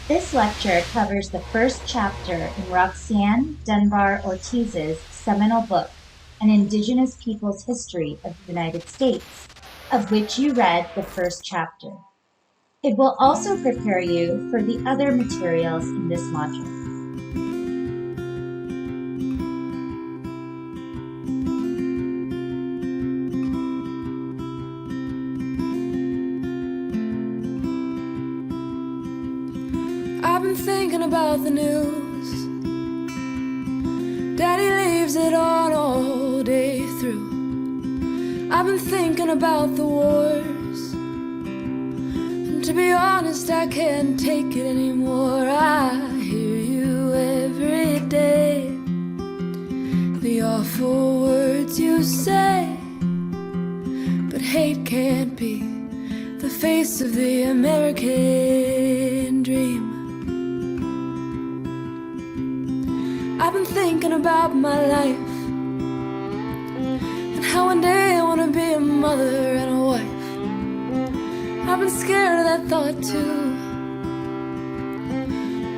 This lecture covers the first chapter in Roxanne Dunbar-Ortiz's seminal book, An Indigenous Peoples History of the United States, of which you read the first chapter. It will also prepare you for the other materials in this module. I've been thinking about the news. Daddy leaves it on all day through. I've been thinking about the wars, and to be honest, I can't take it anymore. I hear you every day, the awful words you say, but hate can't be the face of the American dream. I've been thinking about my life and how one day I want to be a mother and a wife. I've been scared of that thought too.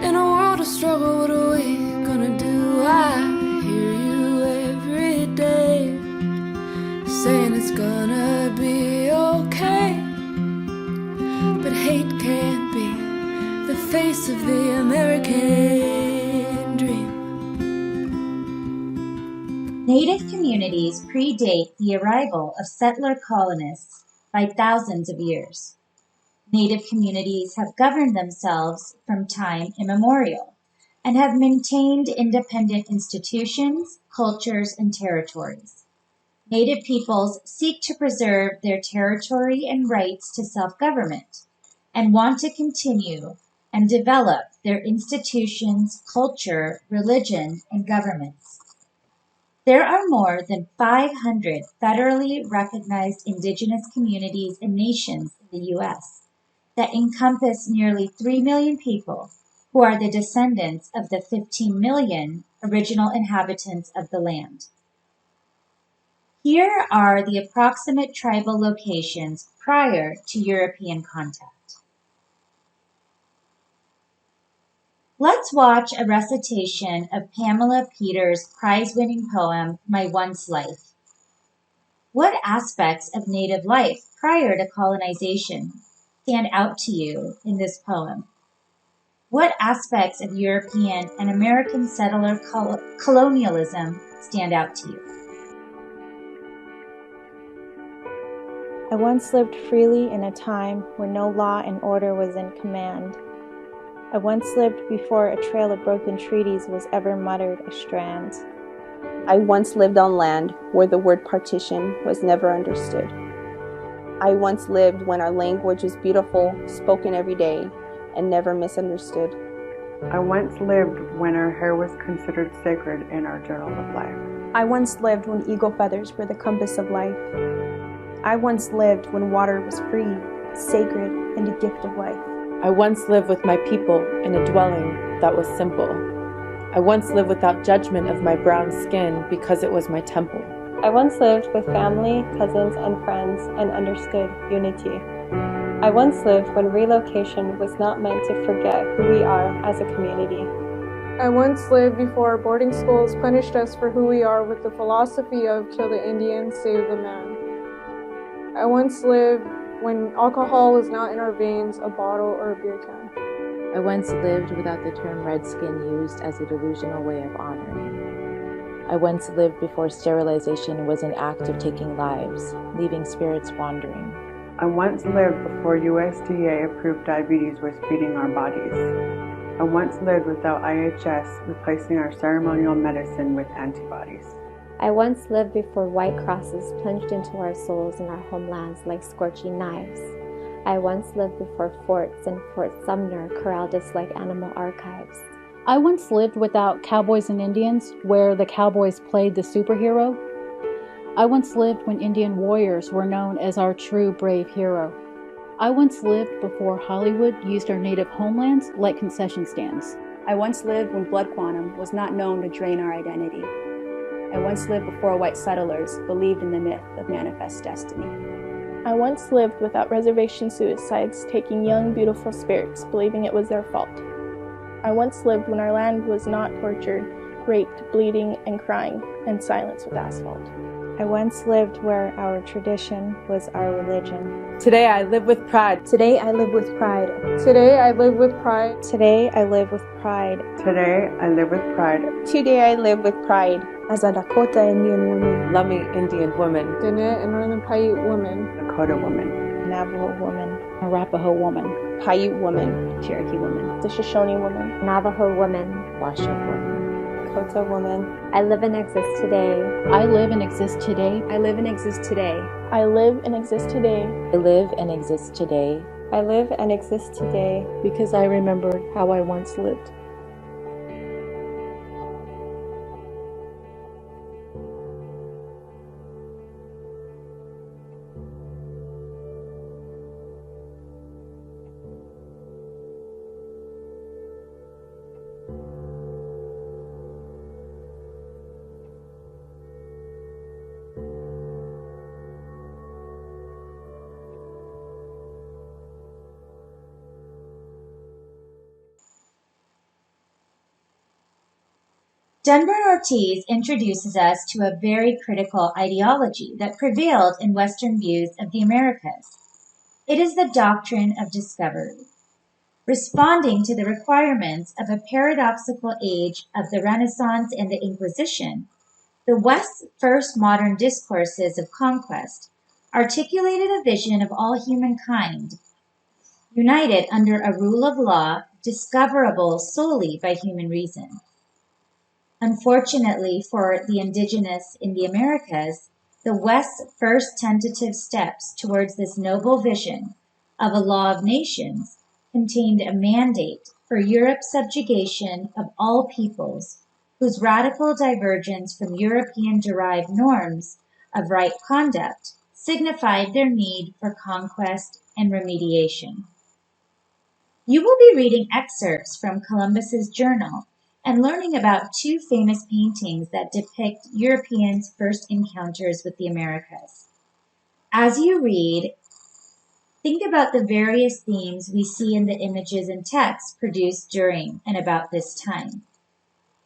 In a world of struggle, what are we gonna do? I hear you every day saying it's gonna be okay, but hate can't be the face of the American dream. Native communities predate the arrival of settler colonists by thousands of years. Native communities have governed themselves from time immemorial and have maintained independent institutions, cultures, and territories. Native peoples seek to preserve their territory and rights to self-government and want to continue and develop their institutions, culture, religion, and governments. There are more than 500 federally recognized indigenous communities and nations in the U.S. that encompass nearly 3 million people who are the descendants of the 15 million original inhabitants of the land. Here are the approximate tribal locations prior to European contact. Let's watch a recitation of Pamela Peters' prize-winning poem, My Once Life. What aspects of Native life prior to colonization stand out to you in this poem? What aspects of European and American settler colonialism stand out to you? I once lived freely in a time where no law and order was in command. I once lived before a trail of broken treaties was ever muttered a strand. I once lived on land where the word partition was never understood. I once lived when our language was beautiful, spoken every day, and never misunderstood. I once lived when our hair was considered sacred in our journal of life. I once lived when eagle feathers were the compass of life. I once lived when water was free, sacred, and a gift of life. I once lived with my people in a dwelling that was simple. I once lived without judgment of my brown skin because it was my temple. I once lived with family, cousins, and friends and understood unity. I once lived when relocation was not meant to forget who we are as a community. I once lived before our boarding schools punished us for who we are with the philosophy of kill the Indian, save the man. I once lived when alcohol was not in our veins, a bottle or a beer can. I once lived without the term redskin used as a delusional way of honoring. I once lived before sterilization was an act of taking lives, leaving spirits wandering. I once lived before USDA-approved diabetes was feeding our bodies. I once lived without IHS replacing our ceremonial medicine with antibodies. I once lived before white crosses plunged into our souls in our homelands like scorching knives. I once lived before forts and Fort Sumner corralled us like animal archives. I once lived without cowboys and Indians, where the cowboys played the superhero. I once lived when Indian warriors were known as our true brave hero. I once lived before Hollywood used our native homelands like concession stands. I once lived when blood quantum was not known to drain our identity. I once lived before white settlers believed in the myth of manifest destiny. I once lived without reservation suicides taking young, beautiful spirits, believing it was their fault. I once lived when our land was not tortured, raped, bleeding, and crying, and silenced with asphalt. I once lived where our tradition was our religion. Today I live with pride. Today I live with pride. Today I live with pride. Today I live with pride. Today I live with pride. Today I live with pride. As a Dakota Indian woman, Lummi Indian woman, Dene and Northern Paiute woman, Dakota woman, Navajo woman, Arapaho woman, Paiute woman, Cherokee woman, the Shoshone woman, Navajo woman, Washoe woman. Lakota woman. I live and exist today. I live and exist today. I live and exist today. I live and exist today. I live and exist today I live and exist today because I remember how I once lived. Dunbar-Ortiz introduces us to a very critical ideology that prevailed in Western views of the Americas. It is the doctrine of discovery. Responding to the requirements of a paradoxical age of the Renaissance and the Inquisition, the West's first modern discourses of conquest articulated a vision of all humankind united under a rule of law discoverable solely by human reason. Unfortunately for the indigenous in the Americas, the West's first tentative steps towards this noble vision of a law of nations contained a mandate for Europe's subjugation of all peoples whose radical divergence from European-derived norms of right conduct signified their need for conquest and remediation. You will be reading excerpts from Columbus's journal and learning about two famous paintings that depict Europeans' first encounters with the Americas. As you read, think about the various themes we see in the images and texts produced during and about this time,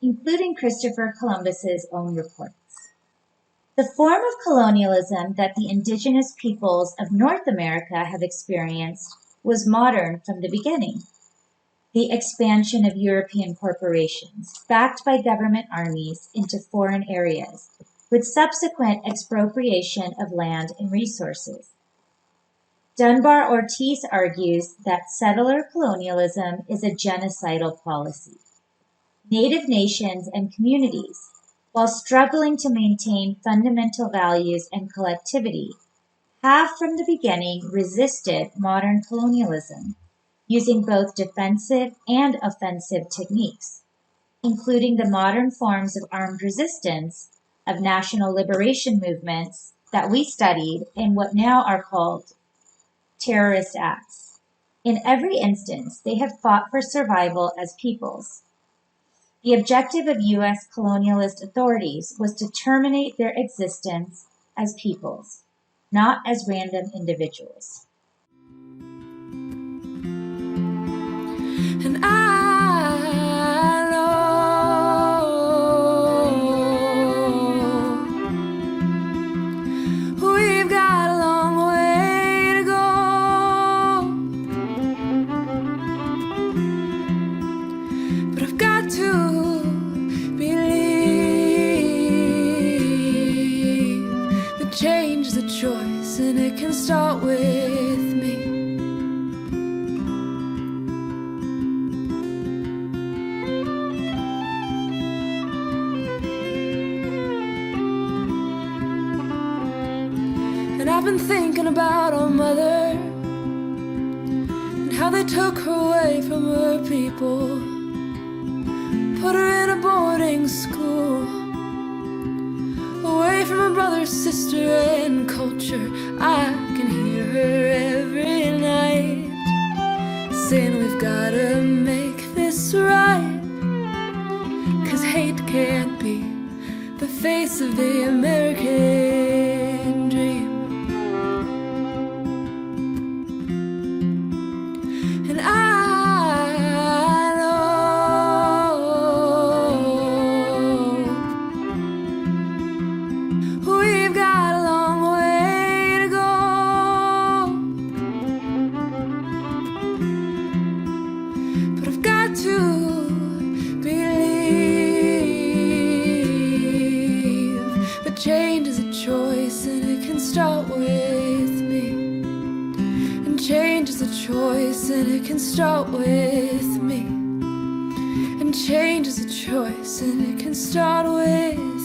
including Christopher Columbus's own reports. The form of colonialism that the indigenous peoples of North America have experienced was modern from the beginning. The expansion of European corporations, backed by government armies, into foreign areas, with subsequent expropriation of land and resources. Dunbar-Ortiz argues that settler colonialism is a genocidal policy. Native nations and communities, while struggling to maintain fundamental values and collectivity, have from the beginning resisted modern colonialism, using both defensive and offensive techniques, including the modern forms of armed resistance of national liberation movements that we studied in what now are called terrorist acts. In every instance, they have fought for survival as peoples. The objective of U.S. colonialist authorities was to terminate their existence as peoples, not as random individuals. And I know we've got a long way to go, but I've got to believe that change is a choice and it can start with me. I've been thinking about our mother and how they took her away from her people, put her in a boarding school, away from her brother, sister, and culture. I can hear her every night saying we've gotta make this right, 'cause hate can't be the face of the American dream. And I know start with me. And change is a choice, and it can start with me. And change is a choice, and it can start with